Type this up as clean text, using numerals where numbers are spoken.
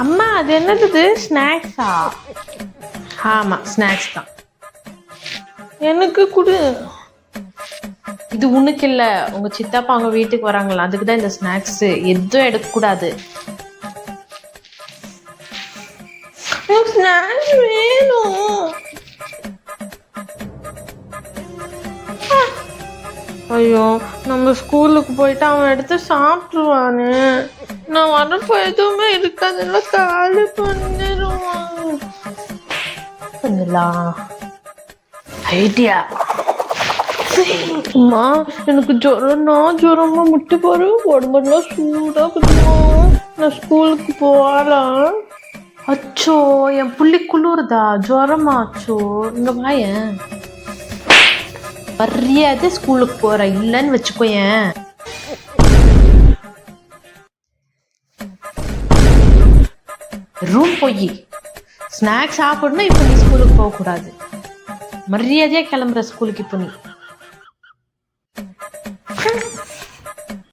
அம்மா அது என்னது ஸ்நாக்ஸா? ஆமா ஸ்நாக்ஸ் தான். எனக்கு கொடு. இது உனக்கு இல்ல, உங்க சித்தப்பா அவங்க வீட்டுக்கு வராங்களா, அதுக்குதான் இந்த ஸ்நாக்ஸ். எதுவும் எடுக்கக்கூடாது. ஸ்நாக்ஸ் வேணும். ஐயோ நம்ம ஸ்கூலுக்கு போயிட்டு அவன் எடுத்து சாப்பிட்டுருவானு. நான் வரப்போ எதுவுமே இருக்காதுல்ல, காலி பண்ணிடுவான். பண்ணலாம் ஐடியா. அம்மா எனக்கு ஜுரமா முட்டி பாரு, உடம்புலாம் சூடா இருக்குமா. நான் ஸ்கூலுக்கு போகலாம். அச்சோ என் புள்ளி குளிருதா, ஜுரமா? அச்சோ இங்க வாயேன். மரியாதை ஸ்கூலுக்கு போற, இல்லன்னு வச்சுக்கோயேன். ரூம் போய் ஸ்நாக்ஸ் சாப்பிடணும். இப்ப நீ ஸ்கூலுக்கு போக கூடாது. மரியாதையா கிளம்புற ஸ்கூலுக்கு இப்ப நீ.